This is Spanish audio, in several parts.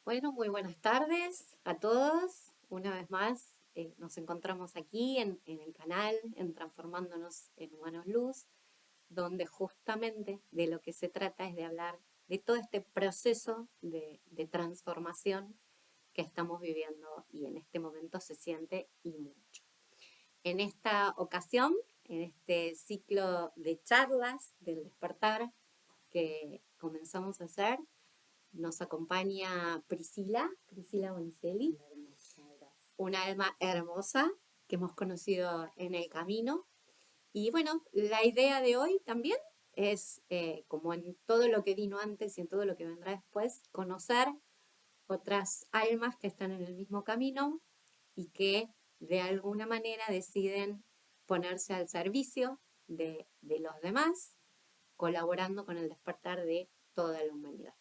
Bueno, muy buenas tardes a todos. Una vez más, nos encontramos aquí en el canal, en Transformándonos en Humanos Luz, donde justamente de lo que se trata es de hablar de todo este proceso de transformación que estamos viviendo y en este momento se siente y mucho. En esta ocasión, en este ciclo de charlas del despertar que comenzamos a hacer, nos acompaña Priscila Bonicelli, Hermosa, gracias. una alma hermosa que hemos conocido en el camino. Y bueno, la idea de hoy también es, como en todo lo que vino antes y en todo lo que vendrá después, conocer otras almas que están en el mismo camino y que de alguna manera deciden ponerse al servicio de los demás, colaborando con el despertar de toda la humanidad.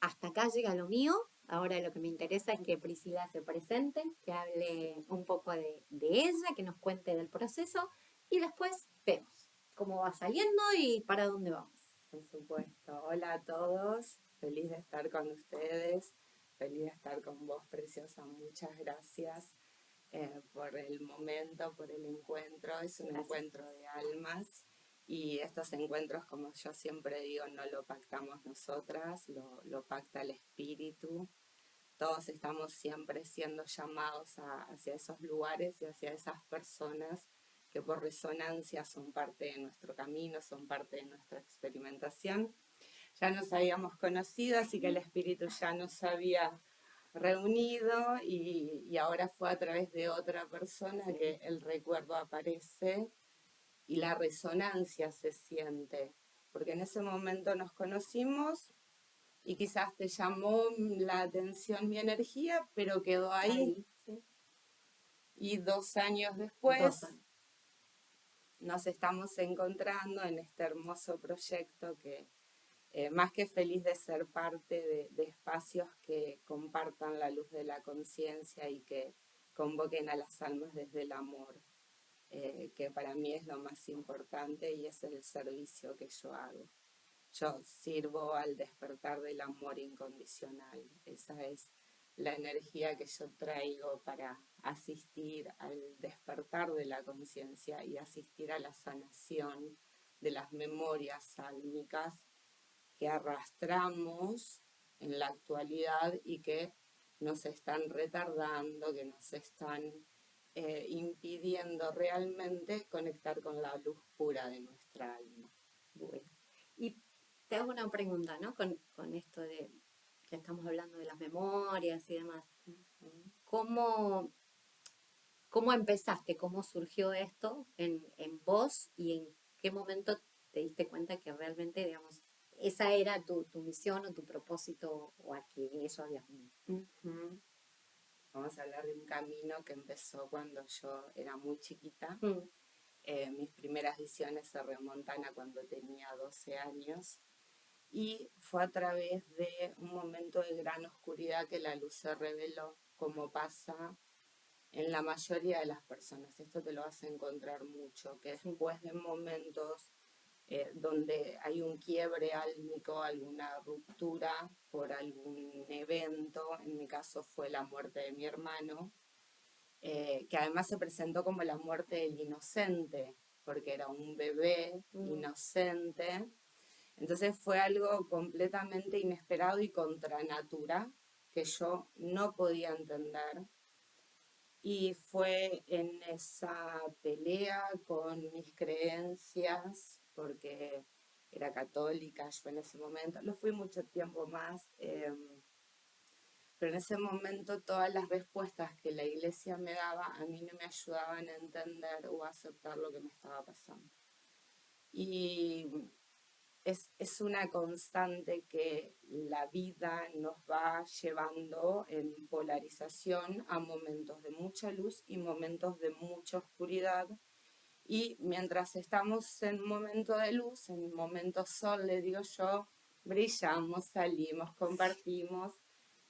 Hasta acá llega lo mío. Ahora lo que me interesa es que Priscila se presente, que hable un poco de ella, que nos cuente del proceso y después vemos cómo va saliendo y para dónde vamos. Por supuesto. Hola a todos. Feliz de estar con ustedes. Feliz de estar con vos, preciosa. Muchas gracias por el momento, por el encuentro. Es un Gracias. encuentro de almas. Y estos encuentros, como yo siempre digo, no lo pactamos nosotras, lo pacta el espíritu. Todos estamos siempre siendo llamados hacia esos lugares y hacia esas personas que por resonancia son parte de nuestro camino, son parte de nuestra experimentación. Ya nos habíamos conocido, así que el espíritu ya nos había reunido y ahora fue a través de otra persona Sí. que el recuerdo aparece y la resonancia se siente, porque en ese momento nos conocimos y quizás te llamó la atención mi energía, pero quedó ahí. Ahí, sí. Y 2 años 2 años. después nos estamos encontrando en este hermoso proyecto que, más que feliz de ser parte de espacios que compartan la luz de la conciencia y que convoquen a las almas desde el amor, que para mí es lo más importante y es el servicio que yo hago. Yo sirvo al despertar del amor incondicional. Esa es la energía que yo traigo para asistir al despertar de la conciencia y asistir a la sanación de las memorias sálmicas que arrastramos en la actualidad y que nos están retardando, que nos están impidiendo realmente conectar con la luz pura de nuestra alma. Bueno. Y te hago una pregunta, ¿no? Con esto de que estamos hablando de las memorias y demás. ¿Cómo, cómo empezaste? ¿Cómo surgió esto en vos? ¿Y en qué momento te diste cuenta que realmente, digamos, esa era tu misión o tu propósito o a que eso había venido? Uh-huh. Vamos a hablar de un camino que empezó cuando yo era muy chiquita. Mm, Mis primeras visiones se remontan a cuando tenía 12 años y fue a través de un momento de gran oscuridad que la luz se reveló, como pasa en la mayoría de las personas. Esto te lo vas a encontrar mucho, que sí. después de momentos donde hay un quiebre álmico, alguna ruptura por algún evento, en mi caso fue la muerte de mi hermano, que además se presentó como la muerte del inocente, porque era un bebé Mm, inocente. Entonces fue algo completamente inesperado y contra natura que yo no podía entender. Y fue en esa pelea con mis creencias, porque era católica yo en ese momento, lo fui mucho tiempo más, pero en ese momento todas las respuestas que la iglesia me daba a mí no me ayudaban a entender o a aceptar lo que me estaba pasando. Y es una constante que la vida nos va llevando en polarización a momentos de mucha luz y momentos de mucha oscuridad. Y mientras estamos en momento de luz, en momento sol, le digo yo, brillamos, salimos, compartimos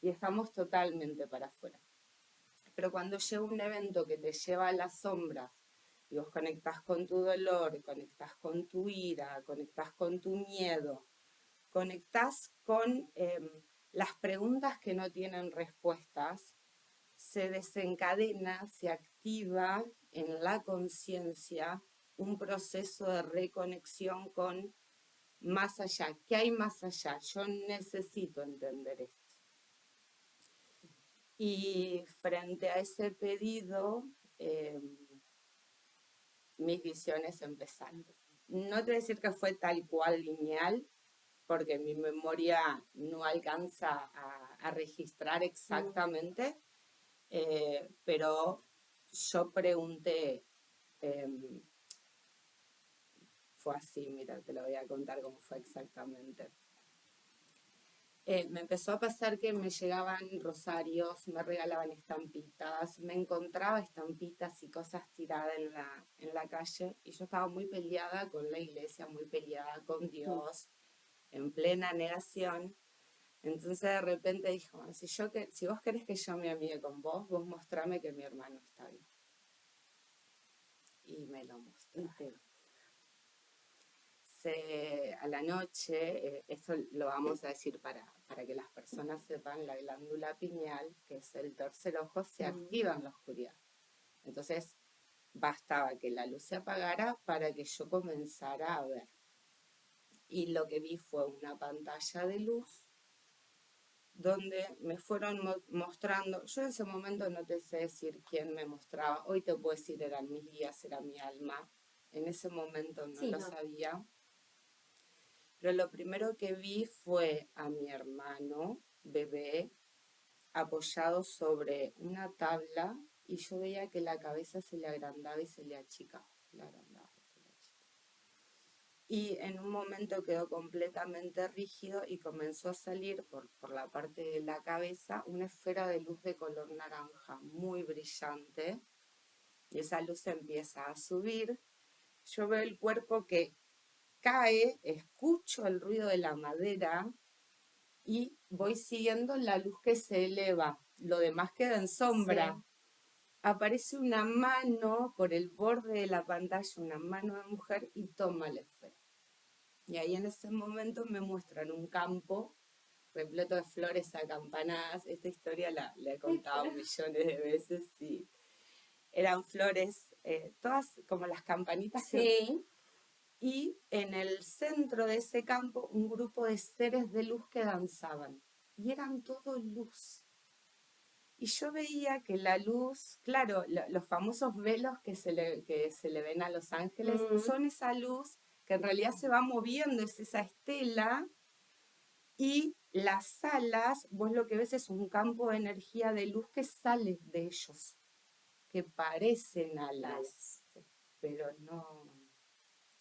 y estamos totalmente para afuera. Pero cuando llega un evento que te lleva a las sombras y vos conectás con tu dolor, conectás con tu ira, conectás con tu miedo, conectás con las preguntas que no tienen respuestas, se desencadena, se activa en la conciencia un proceso de reconexión con más allá. ¿Qué hay más allá? Yo necesito entender esto. Y frente a ese pedido, mis visiones empezaron. No te voy a decir que fue tal cual lineal, porque mi memoria no alcanza a registrar exactamente, pero yo pregunté, fue así, mira, te lo voy a contar cómo fue exactamente. Me empezó a pasar que me llegaban rosarios, me regalaban estampitas, me encontraba estampitas y cosas tiradas en la calle, y yo estaba muy peleada con la iglesia, muy peleada con Dios, en plena negación. Entonces de repente dijo, si vos querés que yo me amigue con vos, vos mostrame que mi hermano está bien. Y me lo mostró. A la noche, esto lo vamos a decir para que las personas sepan, la glándula pineal, que es el tercer ojo, se activa en la oscuridad. Entonces bastaba que la luz se apagara para que yo comenzara a ver. Y lo que vi fue una pantalla de luz donde me fueron mostrando. Yo en ese momento no te sé decir quién me mostraba. Hoy te puedo decir, eran mis guías, era mi alma. En ese momento no lo sabía. Pero lo primero que vi fue a mi hermano, bebé, apoyado sobre una tabla, y yo veía que la cabeza se le agrandaba y se le achicaba. Y en un momento quedó completamente rígido y comenzó a salir por la parte de la cabeza una esfera de luz de color naranja muy brillante, y esa luz empieza a subir. Yo veo el cuerpo que cae, escucho el ruido de la madera y voy siguiendo la luz que se eleva. Lo demás queda en sombra. Sí. Aparece una mano por el borde de la pantalla, una mano de mujer, y toma la esfera. Y ahí en ese momento me muestran un campo repleto de flores acampanadas. Esta historia la he contado millones de veces, y eran flores, todas como las campanitas. Sí. Y en el centro de ese campo un grupo de seres de luz que danzaban. Y eran todo luz. Y yo veía que la luz, claro, los famosos velos que se le ven a los ángeles, son esa luz que en realidad se va moviendo, es esa estela, y las alas, vos lo que ves es un campo de energía de luz que sale de ellos, que parecen alas, pero no,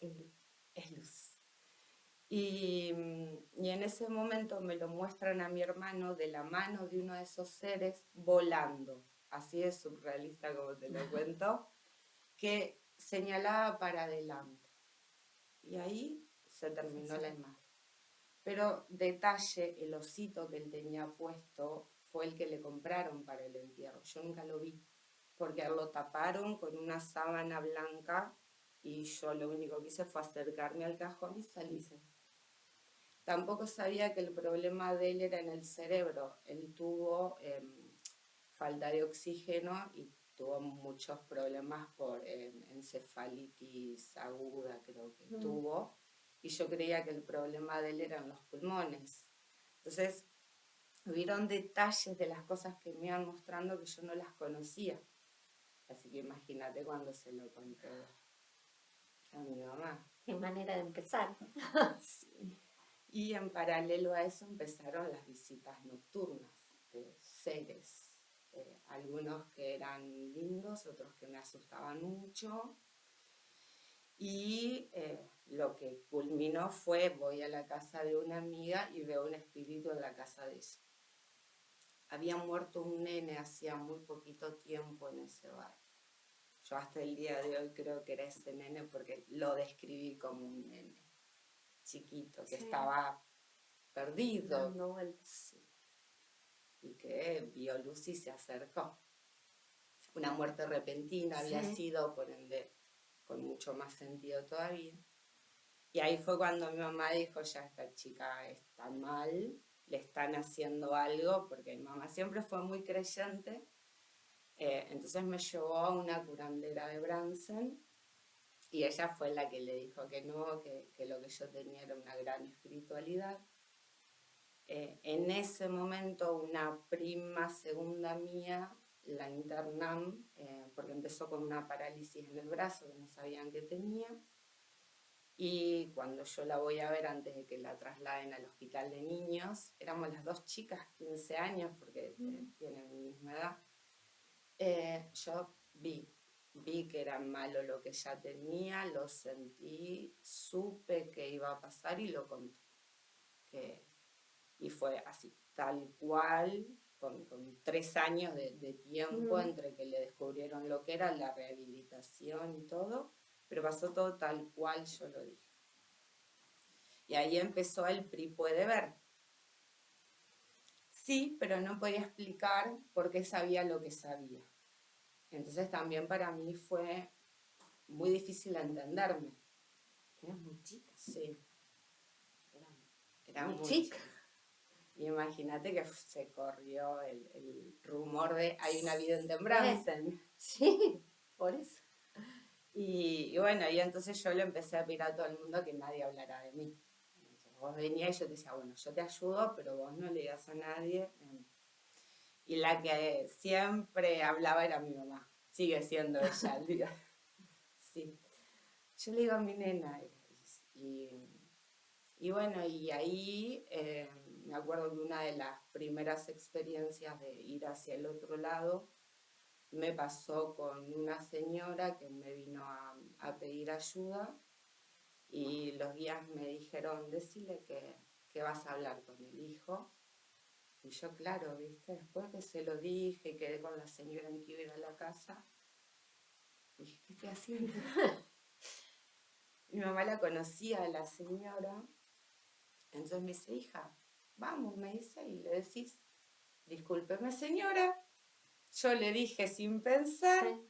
es luz. Y en ese momento me lo muestran a mi hermano de la mano de uno de esos seres volando, así de surrealista como te lo cuento, que señalaba para adelante. Y ahí se terminó la imagen. Pero detalle, el osito que él tenía puesto fue el que le compraron para el entierro. Yo nunca lo vi, porque lo taparon con una sábana blanca, y yo lo único que hice fue acercarme al cajón y salí. Tampoco sabía que el problema de él era en el cerebro. Él tuvo falta de oxígeno y tuvo muchos problemas por encefalitis aguda, creo que tuvo. Y yo creía que el problema de él eran los pulmones. Entonces, hubieron detalles de las cosas que me iban mostrando que yo no las conocía. Así que imagínate cuando se lo conté a mi mamá. Qué manera de empezar. Sí. Y en paralelo a eso empezaron las visitas nocturnas de seres. Algunos que eran lindos, otros que me asustaban mucho. Y lo que culminó fue, voy a la casa de una amiga y veo un espíritu en la casa de ella. Había muerto un nene hacía muy poquito tiempo en ese barrio. Yo hasta el día de hoy creo que era ese nene porque lo describí como un nene chiquito que estaba perdido. Sí. Y que vio luz y se acercó. Una muerte repentina había sido, por ende, con mucho más sentido todavía. Y ahí fue cuando mi mamá dijo, ya esta chica está mal, le están haciendo algo, porque mi mamá siempre fue muy creyente. Entonces me llevó a una curandera de Bransen y ella fue la que le dijo que no, que lo que yo tenía era una gran espiritualidad. En ese momento una prima segunda mía la internan porque empezó con una parálisis en el brazo que no sabían que tenía. Y cuando yo la voy a ver antes de que la trasladen al hospital de niños, éramos las dos chicas, 15 años, porque tienen mi misma edad, yo vi que era malo lo que ya tenía, lo sentí, supe que iba a pasar y lo conté. Y fue así, tal cual, con 3 años de tiempo entre que le descubrieron lo que era la rehabilitación y todo, pero pasó todo tal cual yo lo dije. Y ahí empezó el PRI puede ver. Sí, pero no podía explicar por qué sabía lo que sabía. Entonces también para mí fue muy difícil entenderme. Eras muy chica. Sí. Era muy muy chica. Y imagínate que se corrió el rumor de hay una vidente en Bransen. Sí, por eso. Y bueno, y entonces yo le empecé a pedir a todo el mundo que nadie hablara de mí. Entonces, vos venías y yo te decía, bueno, yo te ayudo, pero vos no le digas a nadie. Y la que siempre hablaba era mi mamá. Sigue siendo ella el día. Sí. Yo le digo a mi nena. Y bueno, y ahí me acuerdo que una de las primeras experiencias de ir hacia el otro lado me pasó con una señora que me vino a pedir ayuda y los guías me dijeron, decile que vas a hablar con el hijo. Y yo, claro, ¿viste? Después que se lo dije y quedé con la señora en que iba a ir a la casa, dije, ¿qué estoy haciendo? Mi mamá la conocía a la señora, entonces me dice, hija, vamos, me dice, y le decís, discúlpeme señora, yo le dije sin pensar, sí.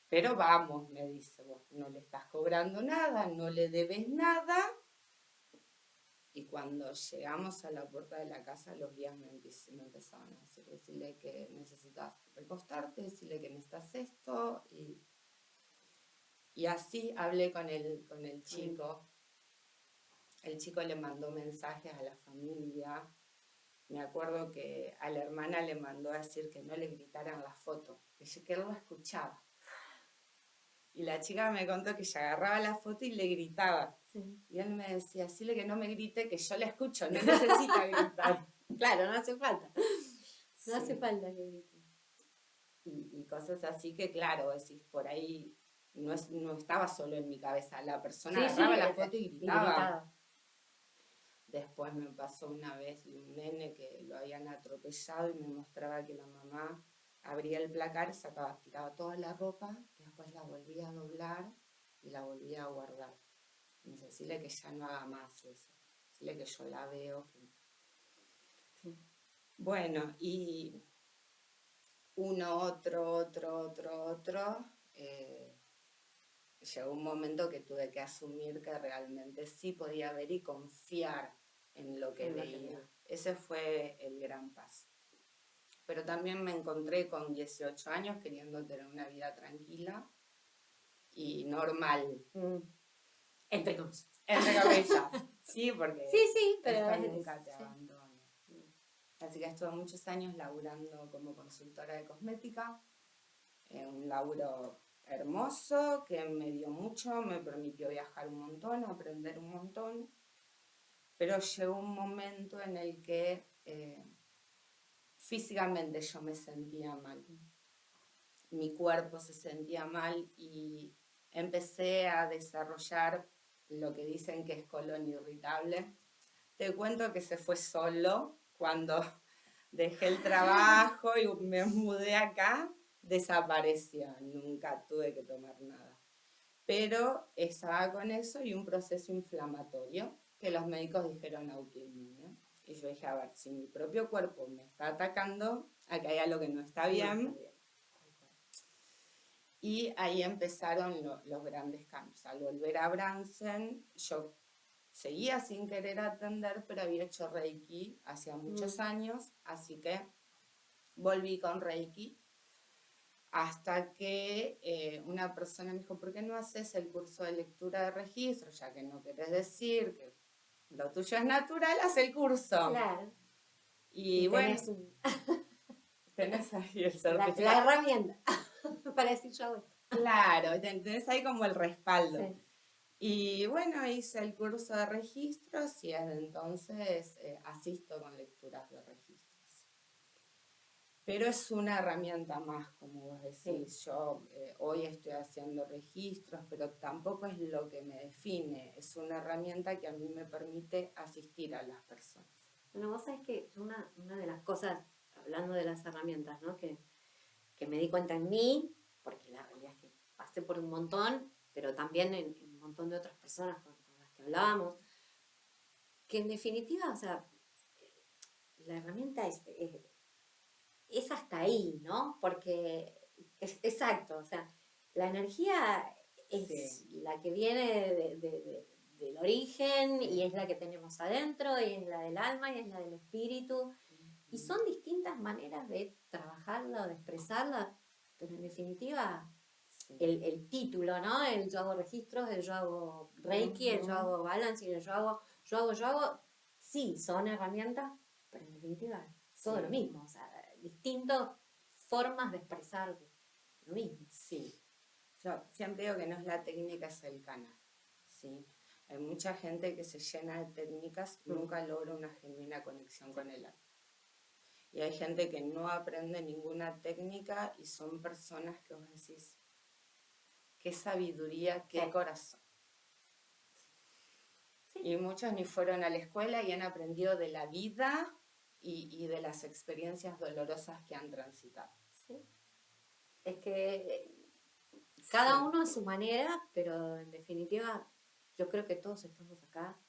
Pero vamos, me dice, vos no le estás cobrando nada, no le debes nada. Y cuando llegamos a la puerta de la casa, los guías me empezaban a decir, decirle que necesitas recostarte, decirle que necesitas esto. Y así hablé con el chico. El chico le mandó mensajes a la familia. Me acuerdo que a la hermana le mandó a decir que no le gritaran la foto, que él lo escuchaba. Y la chica me contó que ella agarraba la foto y le gritaba. Sí. Y él me decía, decirle que no me grite, que yo la escucho, no necesita gritar. Claro, no hace falta. No hace falta que grite. Y cosas así que, claro, decís, por ahí no estaba solo en mi cabeza. La persona agarraba la foto y gritaba. Después me pasó una vez de un nene que lo habían atropellado y me mostraba que la mamá abría el placar, tiraba toda la ropa, y después la volvía a doblar y la volvía a guardar. Me dice, decirle que ya no haga más eso, decirle que yo la veo. Sí. Bueno, y uno, otro. Llegó un momento que tuve que asumir que realmente sí podía ver y confiar en lo que veía. Ese fue el gran paso. Pero también me encontré con 18 años queriendo tener una vida tranquila y normal. Entre comillas. Entre comillas. Sí, porque sí, pero esto nunca te abandona. Así que estuve muchos años laburando como consultora de cosmética. Un laburo hermoso que me dio mucho, me permitió viajar un montón, aprender un montón. Pero llegó un momento en el que físicamente yo me sentía mal. Mi cuerpo se sentía mal y empecé a desarrollar lo que dicen que es colon irritable. Te cuento que se fue solo cuando dejé el trabajo y me mudé acá, desapareció, nunca tuve que tomar nada. Pero estaba con eso y un proceso inflamatorio que los médicos dijeron autoinmune. Y yo dije, a ver, si mi propio cuerpo me está atacando, acá hay algo que no está bien. Y ahí empezaron los grandes cambios. Al volver a Bransen, yo seguía sin querer atender, pero había hecho Reiki hacía muchos años, así que volví con Reiki. Hasta que una persona me dijo, ¿por qué no haces el curso de lectura de registro? Ya que no querés decir que lo tuyo es natural, haz el curso. Claro. Y bueno, tenés tenés ahí el la certificado. herramienta para decir yo hago esto. Claro, tenés ahí como el respaldo. Sí. Y bueno, hice el curso de registros y desde entonces asisto con lecturas de registros. Pero es una herramienta más, como vos decís. Sí. Yo hoy estoy haciendo registros, pero tampoco es lo que me define. Es una herramienta que a mí me permite asistir a las personas. Bueno, vos sabés que una de las cosas, hablando de las herramientas, ¿no? que me di cuenta en mí, porque la realidad es que pasé por un montón, pero también en un montón de otras personas con las que hablábamos, que en definitiva, o sea, la herramienta es hasta ahí, ¿no? Porque es exacto, o sea, la energía es la que viene del origen y es la que tenemos adentro y es la del alma y es la del espíritu y son distintas maneras de trabajarla o de expresarla, pero en definitiva el título, ¿no? El yo hago registros, el yo hago reiki, el yo hago balancing, el yo hago, sí, son herramientas, pero en definitiva es todo lo mismo, o sea, distintas formas de expresar lo mismo. Sí, yo siempre digo que no es la técnica, es el canal, ¿sí? Hay mucha gente que se llena de técnicas y nunca logra una genuina conexión con el alma. Y hay gente que no aprende ninguna técnica y son personas que vos decís, qué sabiduría, qué corazón. Sí. Y muchos ni fueron a la escuela y han aprendido de la vida y de las experiencias dolorosas que han transitado. Sí. Es que cada uno a su manera, pero en definitiva yo creo que todos estamos acá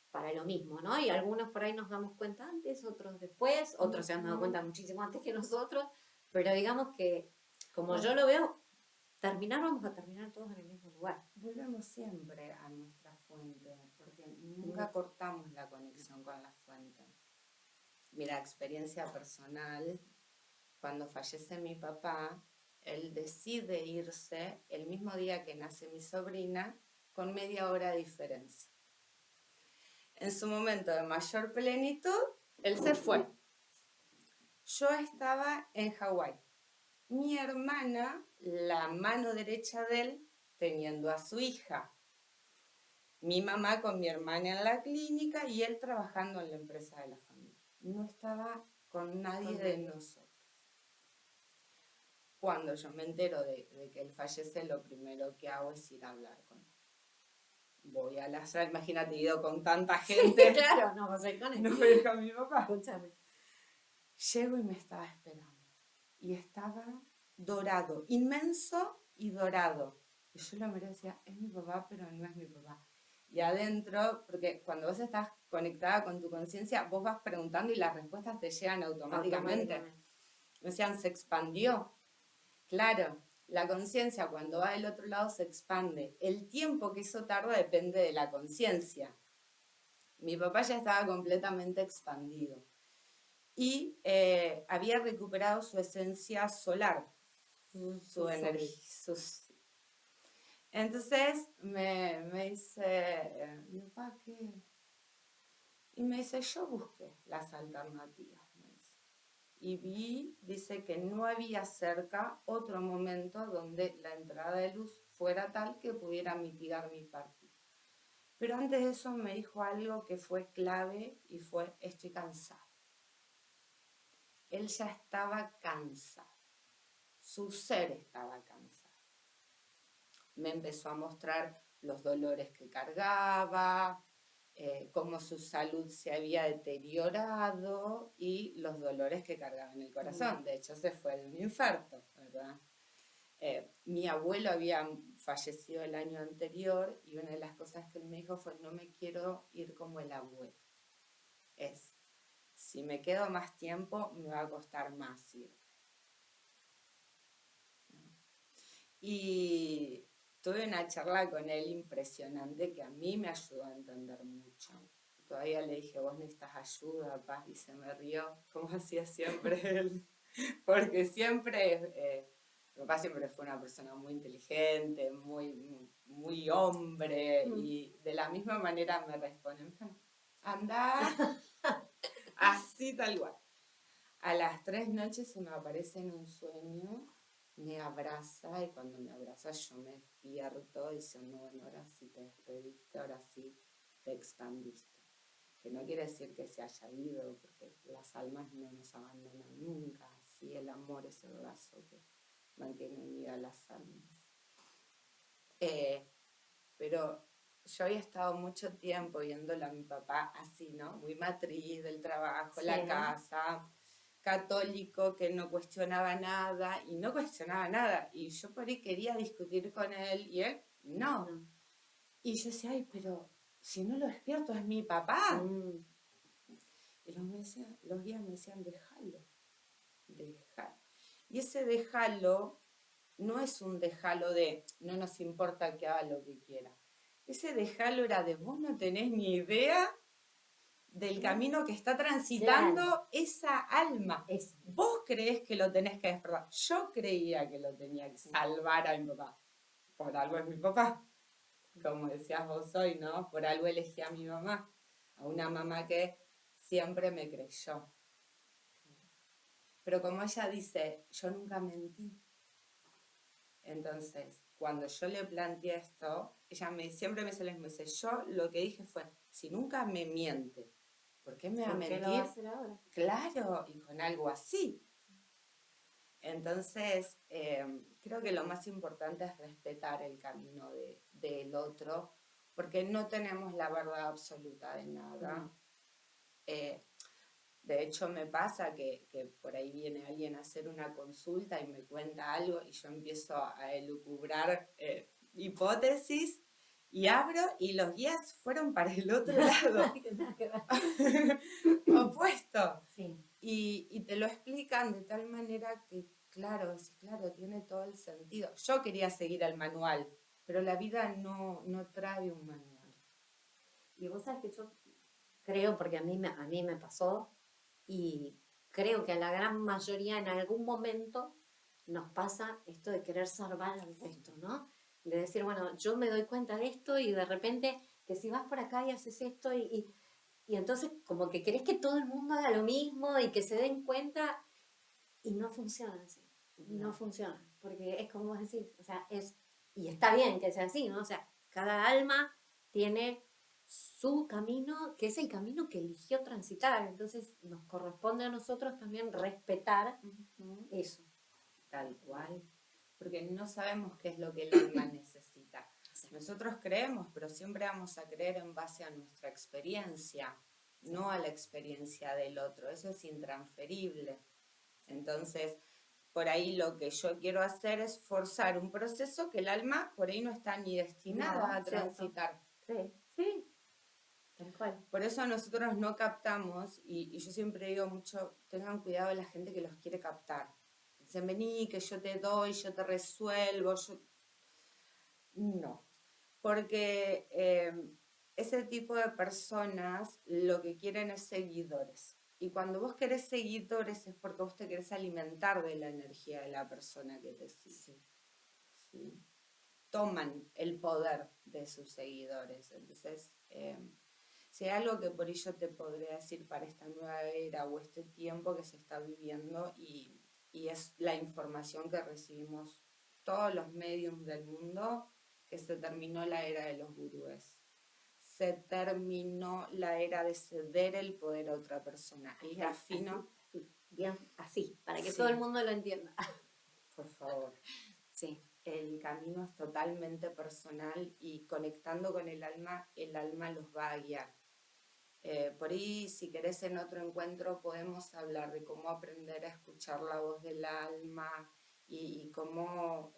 para lo mismo, ¿no? Y algunos por ahí nos damos cuenta antes, otros después, otros se han dado cuenta muchísimo antes que nosotros, pero digamos que, como yo lo veo, vamos a terminar todos en el mismo lugar. Volvemos siempre a nuestra fuente, porque nunca cortamos la conexión con la fuente. Mira, experiencia personal, cuando fallece mi papá, él decide irse el mismo día que nace mi sobrina, con media hora de diferencia. En su momento de mayor plenitud, él se fue. Yo estaba en Hawái. Mi hermana, la mano derecha de él, teniendo a su hija. Mi mamá con mi hermana en la clínica y él trabajando en la empresa de la familia. No estaba con nadie de nosotros. Cuando yo me entero de que él fallece, lo primero que hago es ir a hablar con él. Voy a la sala, imagínate, he ido con tanta gente. Sí, claro, no vas a ir con él. No voy a ir con mi papá. Escúchame. Llego y me estaba esperando. Y estaba dorado, inmenso y dorado. Y yo lo miré y decía, es mi papá, pero no es mi papá. Y adentro, porque cuando vos estás conectada con tu conciencia, vos vas preguntando y las respuestas te llegan automáticamente. Me decían, se expandió. Claro, la conciencia cuando va del otro lado se expande. El tiempo que eso tarda depende de la conciencia. Mi papá ya estaba completamente expandido. Y había recuperado su esencia solar, su energía. Entonces me dice, mi papá, ¿qué? Y me dice, yo busqué las alternativas. Y dice que no había cerca otro momento donde la entrada de luz fuera tal que pudiera mitigar mi partida. Pero antes de eso me dijo algo que fue clave y fue, estoy cansado. Él ya estaba cansado, su ser estaba cansado. Me empezó a mostrar los dolores que cargaba, cómo su salud se había deteriorado y los dolores que cargaba en el corazón. De hecho, se fue de un infarto, ¿verdad? Mi abuelo había fallecido el año anterior y una de las cosas que él me dijo fue, no me quiero ir como el abuelo. Si me quedo más tiempo, me va a costar más ir. Y tuve una charla con él impresionante que a mí me ayudó a entender mucho. Todavía le dije, vos necesitas ayuda, papá, y se me rió, como hacía siempre él. Porque siempre, mi papá siempre fue una persona muy inteligente, muy hombre, y de la misma manera me responde, anda, así tal cual. A las 3 noches se me aparece en un sueño, me abraza, y cuando me abraza yo me despierto diciendo, bueno, ahora sí te despediste, ahora sí te expandiste. Que no quiere decir que se haya ido, porque las almas no nos abandonan nunca, sí, el amor es el lazo que mantiene unidas las almas. Pero yo había estado mucho tiempo viéndolo a mi papá así, ¿no? Muy matriz del trabajo, Sí. la casa, católico, que no cuestionaba nada, y no cuestionaba nada. Y yo por ahí quería discutir con él, y él, no. Y yo decía, ay, pero si no lo despierto es mi papá. Y los guías me decían, déjalo. Y ese déjalo no es un déjalo de no nos importa que haga lo que quiera. Ese déjalo era de vos no tenés ni idea del camino que está transitando esa alma. Vos creés que lo tenés que despertar. Yo creía que lo tenía que salvar a mi papá. Por algo es mi papá. Como decías vos hoy, ¿no? Por algo elegí a mi mamá. A una mamá que siempre me creyó. Pero como ella dice, yo nunca mentí. Entonces, cuando yo le planteé esto, ella siempre me dice, yo lo que dije fue, si nunca me miente, ¿por qué me va a mentir? ¿Por qué lo va a hacer ahora? Claro, y con algo así. Entonces, creo que lo más importante es respetar el camino del otro, porque no tenemos la verdad absoluta de nada. De hecho, me pasa que por ahí viene alguien a hacer una consulta y me cuenta algo y yo empiezo a elucubrar hipótesis y abro y los guías fueron para el otro lado. Opuesto. Sí. Y te lo explican de tal manera que, claro, tiene todo el sentido. Yo quería seguir el manual, pero la vida no trae un manual. Y vos sabés que yo creo, porque a mí me pasó, y creo que a la gran mayoría en algún momento nos pasa esto de querer salvar al resto, ¿no? De decir, bueno, yo me doy cuenta de esto y de repente que si vas por acá y haces esto y entonces como que querés que todo el mundo haga lo mismo y que se den cuenta y no funciona así, no funciona, porque es como vos decís, o sea, y está bien que sea así, ¿no? O sea, cada alma tiene su camino, que es el camino que eligió transitar, entonces nos corresponde a nosotros también respetar eso. Tal cual, porque no sabemos qué es lo que el alma necesita. Nosotros creemos, pero siempre vamos a creer en base a nuestra experiencia, no a la experiencia del otro. Eso es intransferible. Entonces, por ahí lo que yo quiero hacer es forzar un proceso que el alma por ahí no está ni destinada a transitar. Sí, tal cual. Por eso nosotros no captamos, y yo siempre digo mucho, tengan cuidado de la gente que los quiere captar. Dicen, vení, que yo te doy, yo te resuelvo, No, porque ese tipo de personas lo que quieren es seguidores. Y cuando vos querés seguidores es porque vos te querés alimentar de la energía de la persona que te sigue. ¿Sí? Toman el poder de sus seguidores. Entonces, si hay algo que por ello te podría decir para esta nueva era o este tiempo que se está viviendo y es la información que recibimos todos los medios del mundo, que se terminó la era de los gurúes. Se terminó la era de ceder el poder a otra persona. El gafino. Así, bien, así, para que todo el mundo lo entienda. Por favor. Sí. El camino es totalmente personal y conectando con el alma los va a guiar. Por ahí, si querés en otro encuentro, podemos hablar de cómo aprender a escuchar la voz del alma y cómo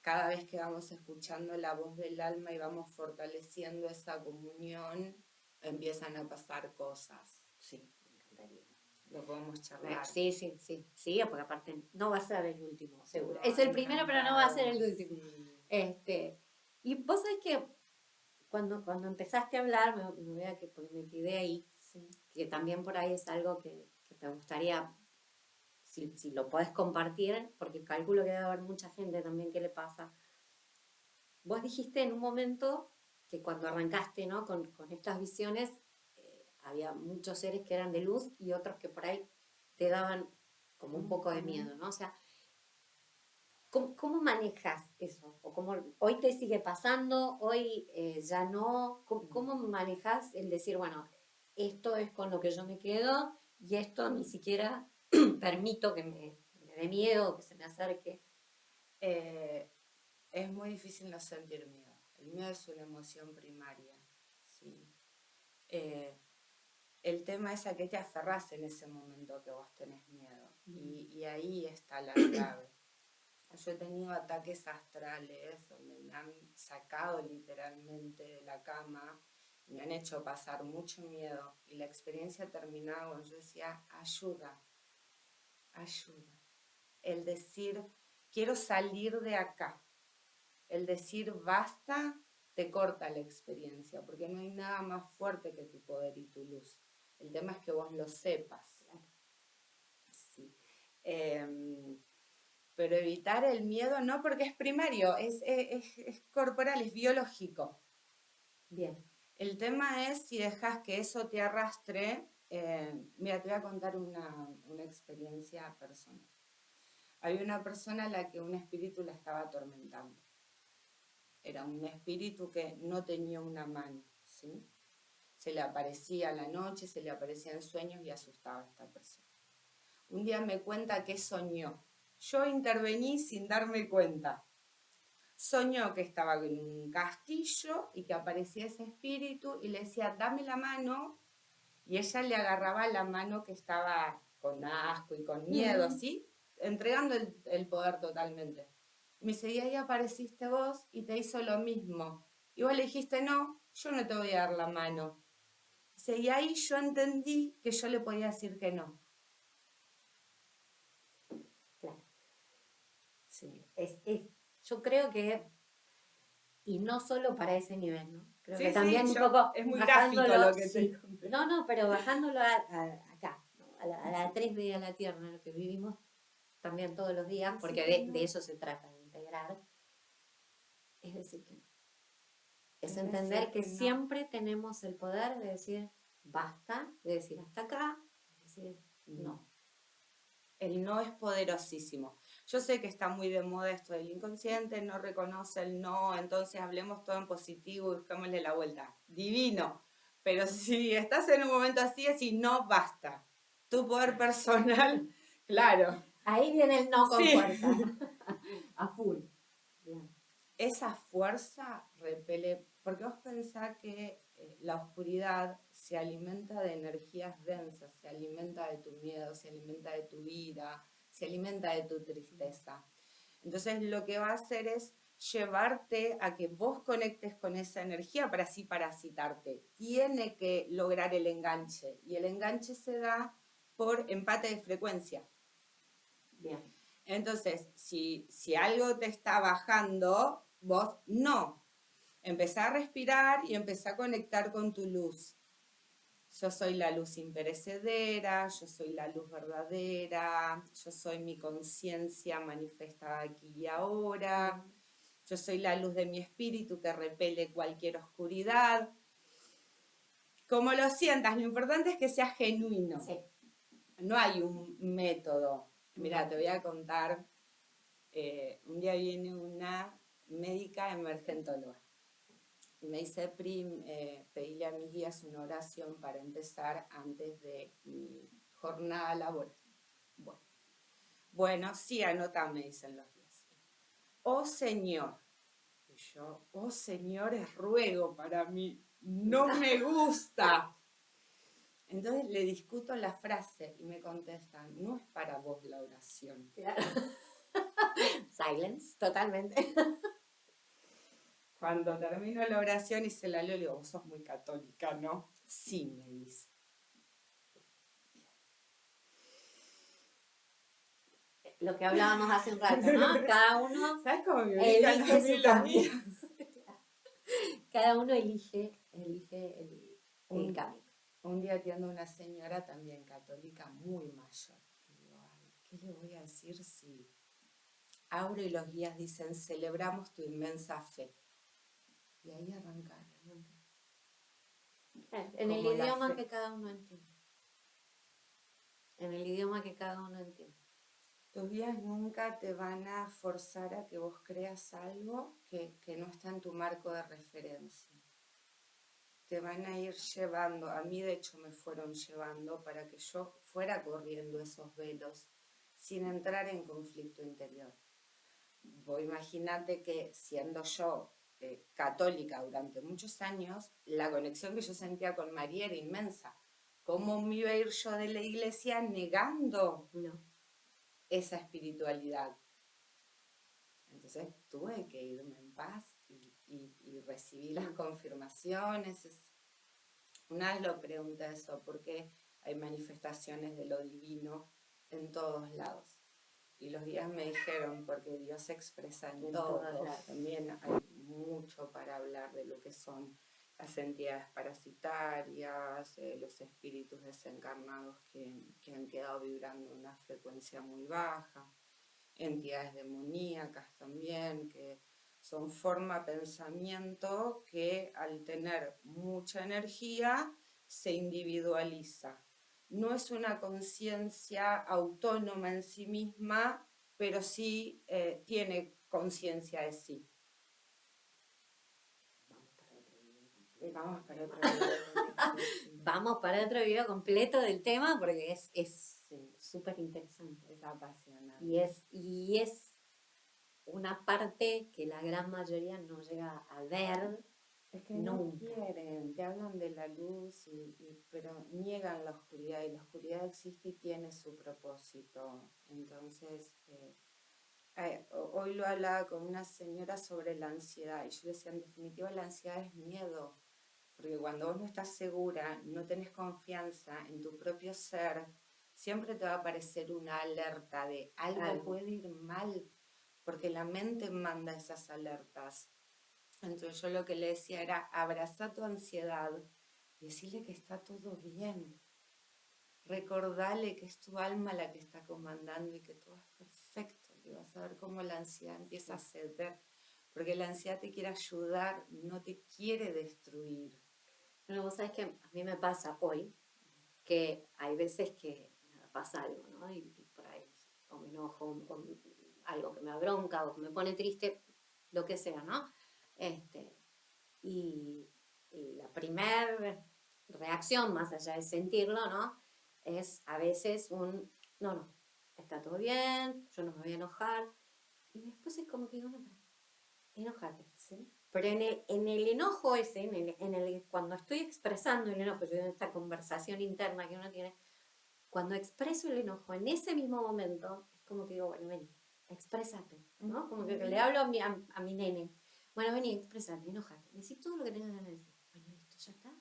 cada vez que vamos escuchando la voz del alma y vamos fortaleciendo esa comunión, empiezan a pasar cosas. Sí, me encantaría. lo podemos charlar. Sí, porque aparte no va a ser el último, seguro. No, Es el primero, pero no va a ser el encantado, último. sí. Y vos sabés que cuando empezaste a hablar, me voy a que porque me quedé ahí, Sí. que también por ahí es algo que me gustaría, si lo podés compartir, porque calculo que debe haber mucha gente también que le pasa. Vos dijiste en un momento que cuando arrancaste, ¿no? con estas visiones, había muchos seres que eran de luz y otros que por ahí te daban como un poco de miedo, ¿no? O sea, ¿cómo manejas eso? ¿O cómo, hoy te sigue pasando, hoy ya no? ¿Cómo manejas el decir, bueno, esto es con lo que yo me quedo y esto ni siquiera permito que me dé miedo, que se me acerque? Eh, es muy difícil no sentir miedo. El miedo es una emoción primaria, ¿sí? Eh, el tema es a qué te aferrás en ese momento que vos tenés miedo. Y ahí está la clave. Yo he tenido ataques astrales donde me han sacado literalmente de la cama, me han hecho pasar mucho miedo y la experiencia terminaba cuando yo decía, ayuda, ayuda. El decir, quiero salir de acá. El decir basta te corta la experiencia, porque no hay nada más fuerte que tu poder y tu luz. El tema es que vos lo sepas. Sí. Pero evitar el miedo no porque es primario, es corporal, es biológico. Bien. El tema es si dejas que eso te arrastre. Mira, te voy a contar una experiencia personal. Había una persona a la que un espíritu la estaba atormentando. Era un espíritu que no tenía una mano, ¿sí? Se le aparecía a la noche, se le aparecía en sueños y asustaba a esta persona. Un día me cuenta que soñó. Yo intervení sin darme cuenta. Soñó que estaba en un castillo y que aparecía ese espíritu y le decía, dame la mano. Y ella le agarraba la mano que estaba con asco y con miedo, ¿sí? Entregando el poder totalmente. Me dice, y ahí apareciste vos y te hizo lo mismo. Y vos le dijiste, no, yo no te voy a dar la mano. Dice, y ahí yo entendí que yo le podía decir que no. Claro. Sí. Yo creo que, y no solo para ese nivel, ¿no? Creo Sí, que también un poco es muy bajándolo, gráfico lo que sí. te conté. No, pero bajándolo acá, ¿no? a la 3D, a la tierra, lo que vivimos también todos los días, porque de eso se trata, de integrar. Es decir, que no. Es entender que No. siempre tenemos el poder de decir basta, de decir hasta acá, de decir no. El no es poderosísimo. Yo sé que está muy de moda esto del inconsciente, no reconoce el no, entonces hablemos todo en positivo y busquémosle la vuelta. Divino. Pero si estás en un momento así, decir no, basta. Tu poder personal, claro. Ahí viene el no con Sí. fuerza. A full. Bien. Esa fuerza repele, porque vos pensás que la oscuridad se alimenta de energías densas, se alimenta de tu miedo, se alimenta de tu ira, se alimenta de tu tristeza. Entonces lo que va a hacer es llevarte a que vos conectes con esa energía para así parasitarte. Tiene que lograr el enganche y el enganche se da por empate de frecuencia. Bien. Entonces, si algo te está bajando, vos no. Empezá a respirar y empezá a conectar con tu luz. Yo soy la luz imperecedera, yo soy la luz verdadera, yo soy mi conciencia manifestada aquí y ahora, yo soy la luz de mi espíritu que repele cualquier oscuridad. Como lo sientas, lo importante es que sea genuino. Sí. No hay un método. Mira, te voy a contar. Un día viene una médica emergentóloga y me dice, Prim, pedíle a mis guías una oración para empezar antes de mi jornada laboral. Bueno, sí, anota, me dicen los guías. Oh Señor. Y yo, oh Señor es ruego para mí. No me gusta. Entonces le discuto la frase y me contestan, no es para vos la oración. Claro. Silence, totalmente. Cuando termino la oración y se la leo, le digo, vos sos muy católica, ¿no? Sí, me dice. lo que hablábamos hace un rato, ¿no? Cada uno ¿Sabes cómo me ubican a elige mí su los camino. míos? Cada uno elige el Un, camino. un día atiendo a una señora también católica muy mayor. Y digo, ay, ¿qué le voy a decir si abro y los guías dicen, celebramos tu inmensa fe? Y ahí arranca. En el Como la idioma fe. que cada uno entiende. En el idioma que cada uno entiende. Tus guías nunca te van a forzar a que vos creas algo que no está en tu marco de referencia. Te van a ir llevando, a mí de hecho me fueron llevando para que yo fuera corriendo esos velos sin entrar en conflicto interior. Vos imaginate que siendo yo católica durante muchos años, la conexión que yo sentía con María era inmensa. ¿Cómo me iba a ir yo de la iglesia negando esa espiritualidad? Entonces tuve que irme en paz y recibí las confirmaciones. Una vez lo pregunté eso, porque hay manifestaciones de lo divino en todos lados. Y los guías me dijeron, porque Dios se expresa en todo. También hay mucho para hablar de lo que son las entidades parasitarias, los espíritus desencarnados que han quedado vibrando en una frecuencia muy baja, entidades demoníacas también, que son forma pensamiento que al tener mucha energía se individualiza. No es una conciencia autónoma en sí misma, pero sí tiene conciencia de sí. Vamos para otro video. Vamos para otro video completo del tema porque es súper interesante. Es apasionante. Y es una parte que la gran mayoría no llega a ver. Es que no quieren, te hablan de la luz, pero niegan la oscuridad, y la oscuridad existe y tiene su propósito. Entonces, hoy lo hablaba con una señora sobre la ansiedad, y yo le decía, en definitiva la ansiedad es miedo, porque cuando vos no estás segura, no tenés confianza en tu propio ser, siempre te va a aparecer una alerta de algo puede ir mal, porque la mente manda esas alertas. Entonces yo lo que le decía era, abraza tu ansiedad y decirle que está todo bien. Recordale que es tu alma la que está comandando y que todo es perfecto. Y vas a ver cómo la ansiedad empieza a ceder. Porque la ansiedad te quiere ayudar, no te quiere destruir. Bueno, vos sabés que a mí me pasa hoy que hay veces que pasa algo, ¿no? Y por ahí o me enojo, o algo que me abronca, o que me pone triste, lo que sea, ¿no? Y la primera reacción, más allá de sentirlo, ¿no? Es a veces no, está todo bien, yo no me voy a enojar. Y después es como que digo, no, enójate, ¿sí? Pero en el enojo ese, cuando estoy expresando el enojo, yo en esta conversación interna que uno tiene, cuando expreso el enojo en ese mismo momento, es como que digo, bueno, vení, exprésate, ¿no? Como que le hablo a mi nene. Bueno, vení, exprésate, enójate. Decí todo lo que tengas ganas de decir. Bueno, listo, ya está.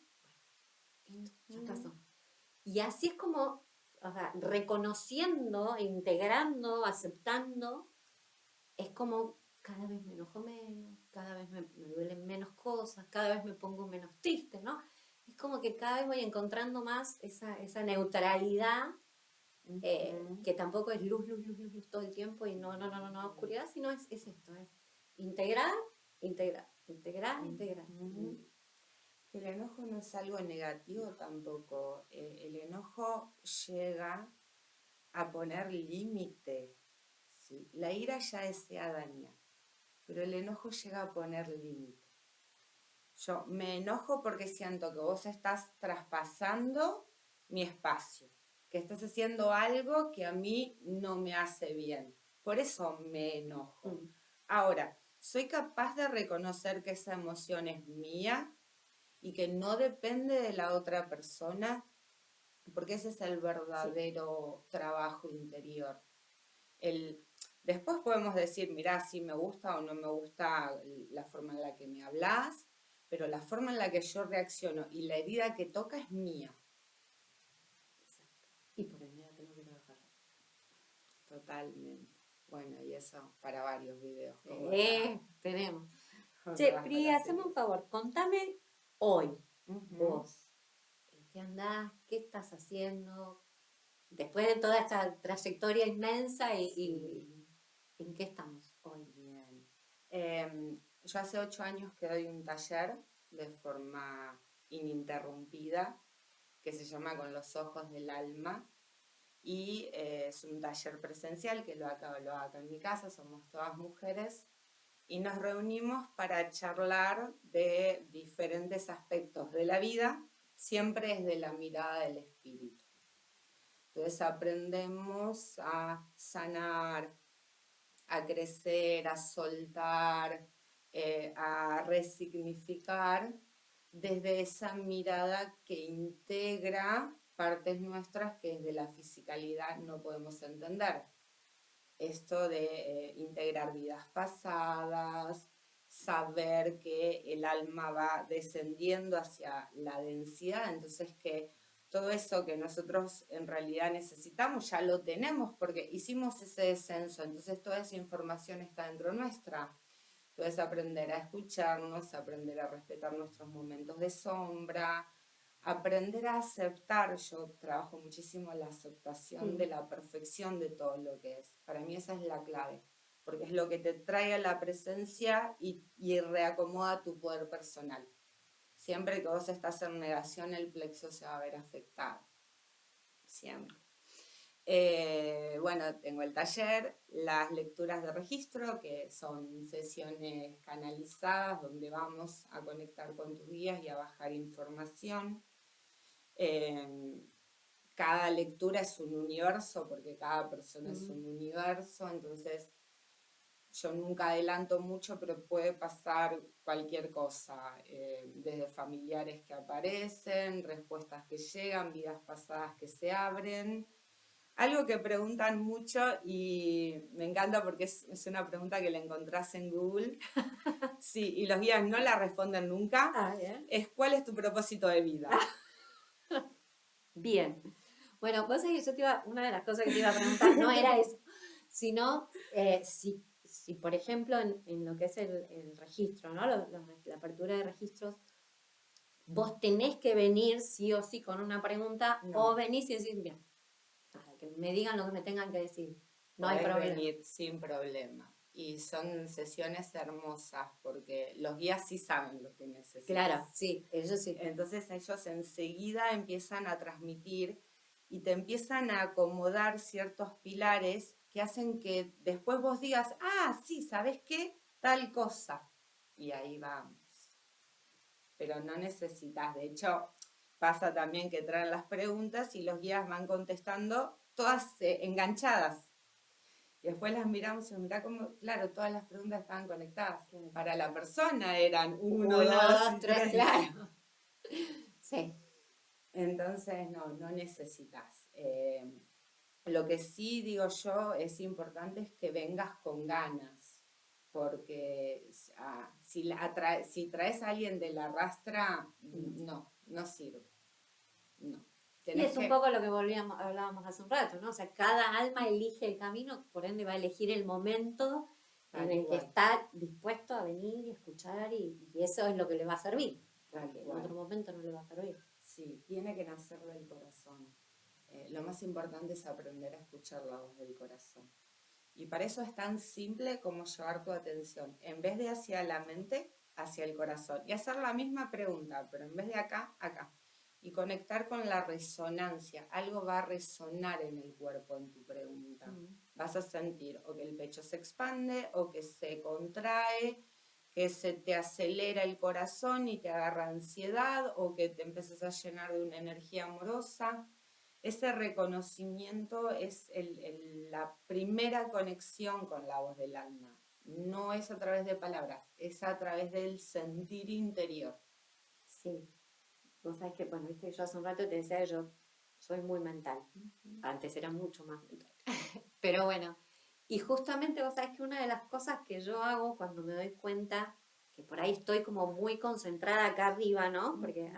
Bueno, listo, ya pasó. Y así es como, o sea, reconociendo, integrando, aceptando, es como cada vez me enojo menos, cada vez me duelen menos cosas, cada vez me pongo menos triste, ¿no? Es como que cada vez voy encontrando más esa neutralidad, que tampoco es luz todo el tiempo y no, oscuridad, sino es esto, es integrar. Que el enojo no es algo negativo tampoco. El enojo llega a poner límite. ¿Sí? La ira ya desea dañar, pero el enojo llega a poner límite. Yo me enojo porque siento que vos estás traspasando mi espacio, que estás haciendo algo que a mí no me hace bien. Por eso me enojo. Ahora, soy capaz de reconocer que esa emoción es mía y que no depende de la otra persona, porque ese es el verdadero trabajo interior. Después podemos decir, mirá, si me gusta o no me gusta la forma en la que me hablas, pero la forma en la que yo reacciono y la herida que toca es mía. Exacto. Y por ende la tengo que trabajar. Totalmente. Bueno, y eso para varios videos. Como Tenemos. otra Che, para Pri, la haceme un serie. favor, contame hoy, Ujú. vos, ¿en qué andás? ¿Qué estás haciendo? Después de toda esta trayectoria inmensa y Sí. ¿en qué estamos hoy? Bien. Yo hace 8 años que doy un taller de forma ininterrumpida que se llama Con los ojos del alma y es un taller presencial que lo hago acá en mi casa, somos todas mujeres y nos reunimos para charlar de diferentes aspectos de la vida, siempre desde la mirada del espíritu. Entonces aprendemos a sanar, a crecer, a soltar, a resignificar desde esa mirada que integra partes nuestras que desde la fisicalidad no podemos entender. Esto de integrar vidas pasadas, saber que el alma va descendiendo hacia la densidad, entonces que todo eso que nosotros en realidad necesitamos ya lo tenemos porque hicimos ese descenso, entonces toda esa información está dentro nuestra. Entonces aprender a escucharnos, aprender a respetar nuestros momentos de sombra, aprender a aceptar. Yo trabajo muchísimo la aceptación de la perfección de todo lo que es. Para mí esa es la clave, porque es lo que te trae a la presencia y reacomoda tu poder personal. Siempre que vos estás en negación, el plexo se va a ver afectado. Siempre. Bueno, tengo el taller, las lecturas de registro, que son sesiones canalizadas donde vamos a conectar con tus guías y a bajar información. Cada lectura es un universo, porque cada persona es un universo, entonces yo nunca adelanto mucho, pero puede pasar cualquier cosa, desde familiares que aparecen, respuestas que llegan, vidas pasadas que se abren. Algo que preguntan mucho y me encanta porque es una pregunta que la encontrás en Google. Sí, y los guías no la responden nunca. Es ¿cuál es tu propósito de vida? Bien. Bueno, vos sabés que una de las cosas que te iba a preguntar no era eso, sino si por ejemplo, en lo que es el registro, ¿no? La apertura de registros, vos tenés que venir sí o sí con una pregunta, o venís y decís, mira, que me digan lo que me tengan que decir. No hay Podés problema. venir sin problema. Y son sesiones hermosas porque los guías sí saben lo que necesitas. Claro, sí, ellos sí. Entonces ellos enseguida empiezan a transmitir y te empiezan a acomodar ciertos pilares que hacen que después vos digas, sí, ¿sabés qué? Tal cosa. Y ahí vamos. Pero no necesitas, de hecho, pasa también que traen las preguntas y los guías van contestando todas enganchadas. Y después las miramos y mirá cómo, claro, todas las preguntas estaban conectadas. Para la persona eran 1, 2, 3, claro. Sí. Entonces, no necesitas. Lo que sí digo yo es importante es que vengas con ganas, porque si traes a alguien de la rastra, no sirve. No. Y es un poco lo que hablábamos hace un rato, ¿no? O sea, cada alma elige el camino, por ende va a elegir el momento en el que está dispuesto a venir y escuchar y eso es lo que le va a servir, porque en otro momento no le va a servir. Sí, tiene que nacer del corazón. Lo más importante es aprender a escuchar la voz del corazón. Y para eso es tan simple como llevar tu atención, en vez de hacia la mente, hacia el corazón. Y hacer la misma pregunta, pero en vez de acá, acá. Y conectar con la resonancia. Algo va a resonar en el cuerpo en tu pregunta. Vas a sentir o que el pecho se expande o que se contrae, que se te acelera el corazón y te agarra ansiedad o que te empiezas a llenar de una energía amorosa. Ese reconocimiento es la primera conexión con la voz del alma. No es a través de palabras, es a través del sentir interior. Sí. Vos sabés que, bueno, viste, yo hace un rato te decía que yo soy muy mental. Antes era mucho más mental. Pero bueno, y justamente vos sabés que una de las cosas que yo hago cuando me doy cuenta que por ahí estoy como muy concentrada acá arriba, ¿no? Porque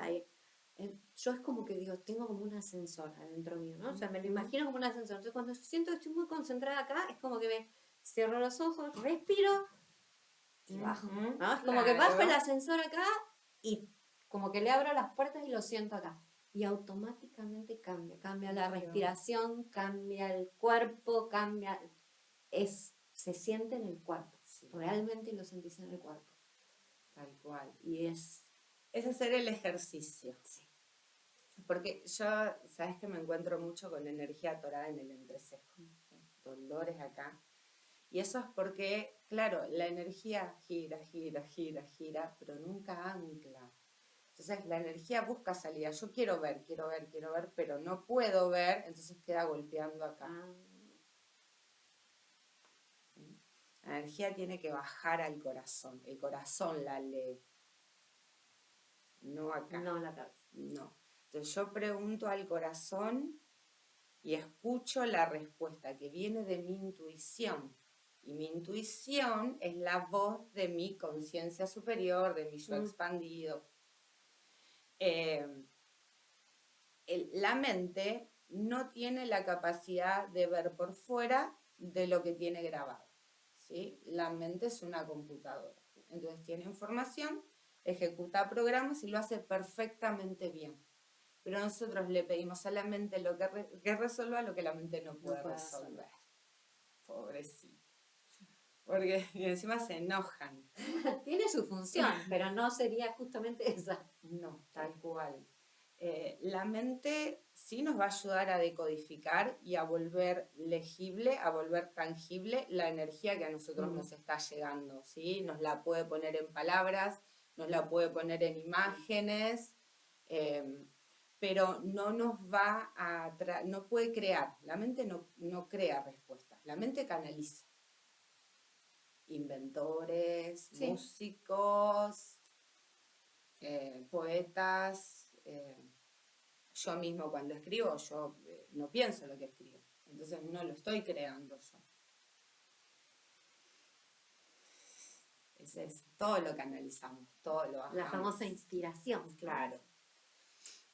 yo es como que digo, tengo como un ascensor adentro mío, ¿no? O sea, me lo imagino como un ascensor. Entonces cuando siento que estoy muy concentrada acá, es como que cierro los ojos, respiro y bajo, Ujú, ¿no? Es como que bajo el claro. ascensor acá y como que le abro las puertas y lo siento acá. Y automáticamente cambia la Claro. respiración, cambia el cuerpo, se siente en el cuerpo, Sí, realmente lo sentís en el cuerpo. tal cual. Y es, Es hacer el ejercicio. sí, Porque yo, sabes que me encuentro mucho con energía atorada en el entrecejo, dolores acá. Y eso es porque, claro, la energía gira, gira, gira, gira, pero nunca ancla. Entonces la energía busca salida. Yo quiero ver, quiero ver, quiero ver, pero no puedo ver, entonces queda golpeando acá. ¿Sí? La energía tiene que bajar al corazón. El corazón la lee, no acá. no la cabeza. No. Entonces yo pregunto al corazón y escucho la respuesta que viene de mi intuición. Y mi intuición es la voz de mi conciencia superior, de mi yo expandido. La mente no tiene la capacidad de ver por fuera de lo que tiene grabado. ¿Sí? La mente es una computadora. Entonces tiene información, ejecuta programas y lo hace perfectamente bien. Pero nosotros le pedimos a la mente que resuelva lo que la mente no puede resolver. Pobrecito. Porque encima se enojan. Tiene su función, pero no sería justamente esa. No, tal cual. La mente sí nos va a ayudar a decodificar y a volver legible, a volver tangible la energía que a nosotros nos está llegando, ¿sí? Nos la puede poner en palabras, nos la puede poner en imágenes, pero no nos va a no puede crear. La mente no crea respuestas, la mente canaliza. Inventores, Sí. músicos, poetas. Yo mismo cuando escribo, yo no pienso lo que escribo. Entonces no lo estoy creando yo. Todo lo canalizamos, todo lo bajamos. La famosa inspiración. Claro.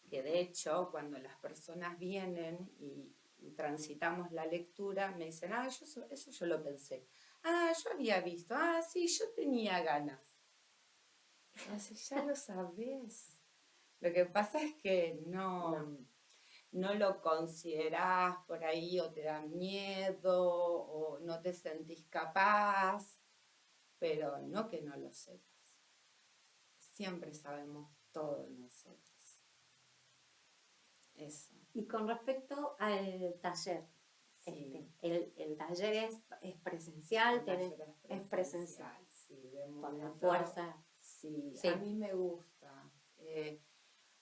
Que de hecho, cuando las personas vienen y transitamos la lectura, me dicen, eso yo lo pensé. Yo había visto, sí, yo tenía ganas. Entonces ya lo sabés. Lo que pasa es que no lo considerás por ahí o te da miedo o no te sentís capaz, pero no que no lo sepas. Siempre sabemos todo nosotros. Eso. Y con respecto al taller, Sí. el taller es presencial, es presencial. Sí, de Con la momento, fuerza. Sí, Sí. a mí me gusta.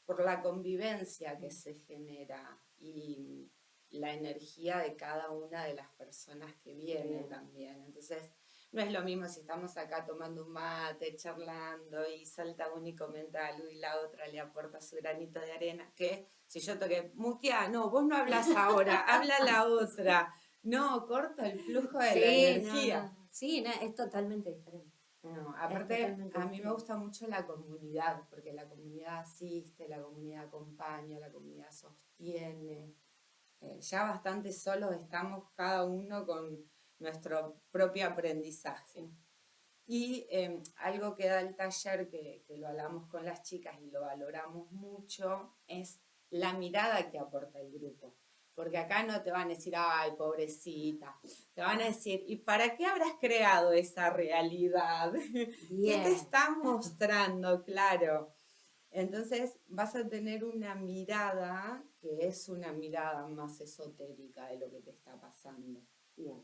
Por la convivencia que se genera y la energía de cada una de las personas que vienen también. Entonces, no es lo mismo si estamos acá tomando un mate, charlando y salta uno y comenta algo y la otra le aporta su granito de arena, que si yo toqué, Mutia, no, vos no hablas ahora, habla la otra. No, corta el flujo de la energía. No. Sí, es totalmente diferente. No, aparte a mí me gusta mucho la comunidad, porque la comunidad asiste, la comunidad acompaña, la comunidad sostiene. Ya bastante solos estamos cada uno con nuestro propio aprendizaje. Y algo que da el taller, que lo hablamos con las chicas y lo valoramos mucho, es la mirada que aporta el grupo. Porque acá no te van a decir, ay, pobrecita. Te van a decir, ¿y para qué habrás creado esa realidad? ¿Qué te está mostrando? Claro. Entonces vas a tener una mirada que es una mirada más esotérica de lo que te está pasando. Bien.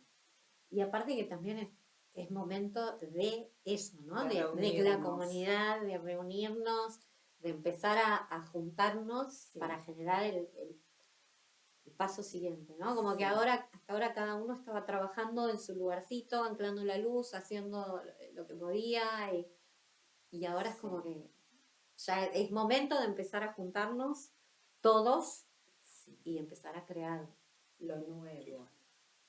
Y aparte que también es momento de eso, ¿no? De la reunirnos. comunidad, de reunirnos, de empezar a juntarnos para generar el paso siguiente, ¿no? Como que hasta ahora cada uno estaba trabajando en su lugarcito, anclando la luz, haciendo lo que podía y ahora es como que ya es momento de empezar a juntarnos todos y empezar a crear lo nuevo.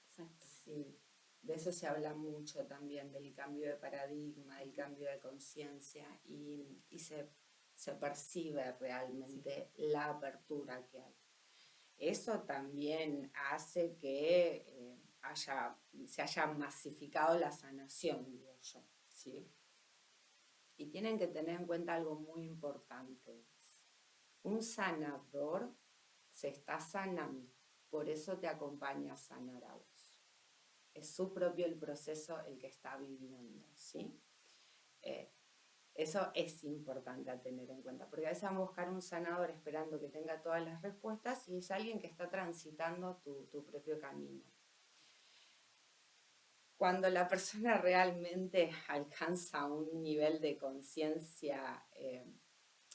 Exacto. Sí, de eso se habla mucho también, del cambio de paradigma, del cambio de conciencia y se percibe realmente la apertura que hay. Eso también hace que se haya masificado la sanación, digo yo, ¿sí? Y tienen que tener en cuenta algo muy importante. Un sanador se está sanando, por eso te acompaña a sanar a vos. Es su propio el proceso el que está viviendo, ¿sí? Eso es importante a tener en cuenta, porque a veces vamos a buscar un sanador esperando que tenga todas las respuestas y es alguien que está transitando tu propio camino. Cuando la persona realmente alcanza un nivel de conciencia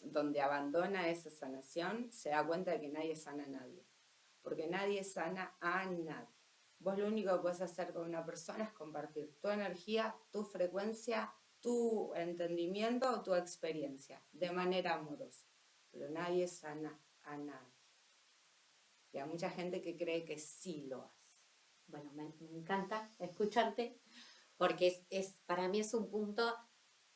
donde abandona esa sanación, se da cuenta de que nadie sana a nadie, porque nadie sana a nadie. Vos lo único que puedes hacer con una persona es compartir tu energía, tu frecuencia, tu entendimiento o tu experiencia de manera amorosa, pero nadie sana a nadie. Y hay mucha gente que cree que sí lo hace. Bueno, me encanta escucharte porque para mí es un punto,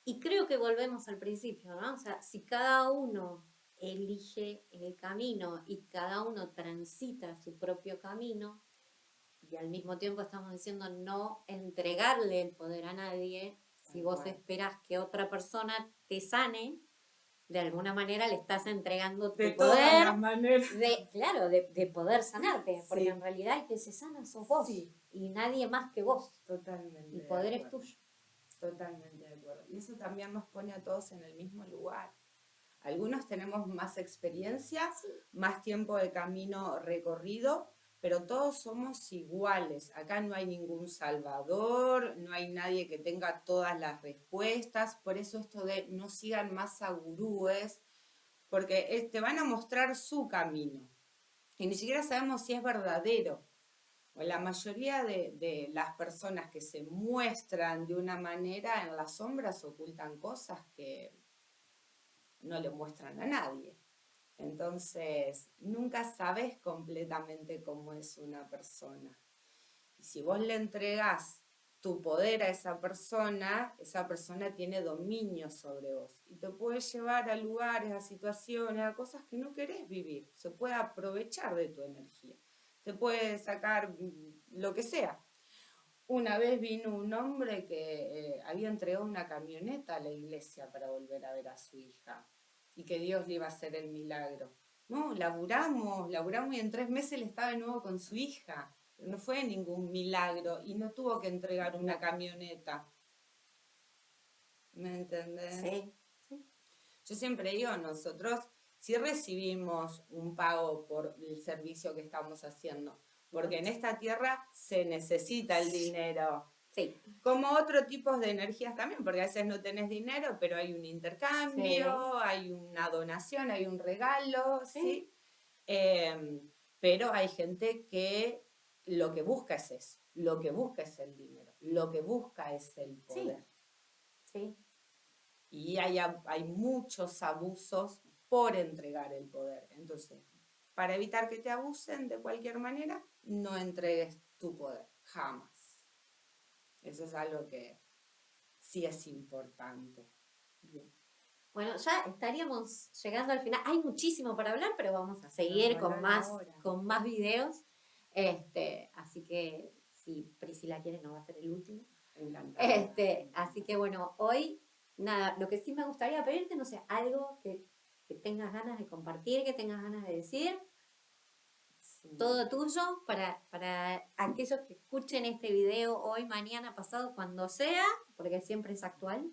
y creo que volvemos al principio, ¿no? O sea, si cada uno elige el camino y cada uno transita su propio camino, y al mismo tiempo estamos diciendo no entregarle el poder a nadie, si vos esperás que otra persona te sane, de alguna manera le estás entregando tu De poder, todas las maneras. de poder sanarte, Sí. porque en realidad el que se sana sos vos, Sí. y nadie más que vos. Totalmente. El poder de es acuerdo. tuyo. Totalmente de acuerdo. Y eso también nos pone a todos en el mismo lugar. Algunos tenemos más experiencia, más tiempo de camino recorrido, pero todos somos iguales. Acá no hay ningún salvador, no hay nadie que tenga todas las respuestas. Por eso esto de no sigan más a gurúes, porque te van a mostrar su camino. Y ni siquiera sabemos si es verdadero. La mayoría de las personas que se muestran de una manera en las sombras ocultan cosas que no le muestran a nadie. Entonces, nunca sabes completamente cómo es una persona. Y si vos le entregás tu poder a esa persona tiene dominio sobre vos. Y te puede llevar a lugares, a situaciones, a cosas que no querés vivir. Se puede aprovechar de tu energía. Te puede sacar lo que sea. Una vez vino un hombre que había entregado una camioneta a la iglesia para volver a ver a su hija y que Dios le iba a hacer el milagro. No, laburamos y en 3 meses él estaba de nuevo con su hija. Pero no fue ningún milagro y no tuvo que entregar una camioneta. ¿Me entendés? Sí. Yo siempre digo, nosotros sí recibimos un pago por el servicio que estamos haciendo, porque en esta tierra se necesita el dinero. Sí. Como otro tipo de energías también, porque a veces no tenés dinero, pero hay un intercambio, hay una donación, hay un regalo, ¿sí? Pero hay gente que lo que busca es eso, lo que busca es el dinero, lo que busca es el poder. Sí. Y hay muchos abusos por entregar el poder. Entonces, para evitar que te abusen de cualquier manera, no entregues tu poder, jamás. Eso es algo que sí es importante. Bien. Bueno, ya estaríamos llegando al final. Hay muchísimo para hablar, pero vamos a seguir con más videos. Así que si Priscila quiere, no va a ser el último. Encantada. Así que bueno, hoy, nada, lo que sí me gustaría pedirte, no sé, algo que tengas ganas de compartir, que tengas ganas de decir. Sí. Todo tuyo para aquellos que escuchen este video hoy, mañana, pasado, cuando sea, porque siempre es actual.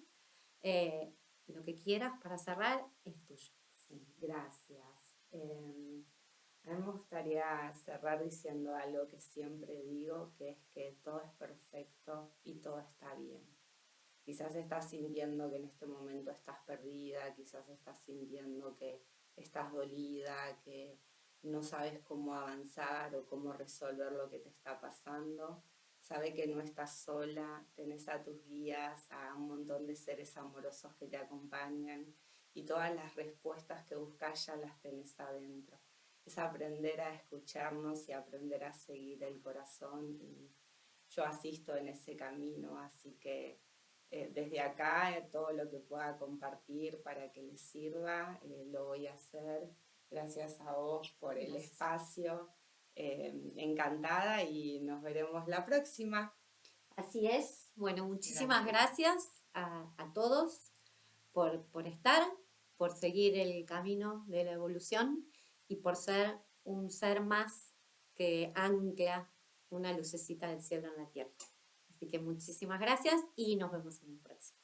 Lo que quieras para cerrar es tuyo. Sí, gracias. A mí me gustaría cerrar diciendo algo que siempre digo, que es que todo es perfecto y todo está bien. Quizás estás sintiendo que en este momento estás perdida, quizás estás sintiendo que estás dolida, que no sabes cómo avanzar o cómo resolver lo que te está pasando. Sabe que no estás sola, tenés a tus guías, a un montón de seres amorosos que te acompañan y todas las respuestas que buscas ya las tenés adentro. Es aprender a escucharnos y aprender a seguir el corazón y yo asisto en ese camino, así que desde acá todo lo que pueda compartir para que les sirva, lo voy a hacer. Gracias a vos por el espacio. encantada y nos veremos la próxima. Así es. Bueno, muchísimas gracias a todos por estar, por seguir el camino de la evolución y por ser un ser más que ancla una lucecita del cielo en la tierra. Así que muchísimas gracias y nos vemos en el próximo.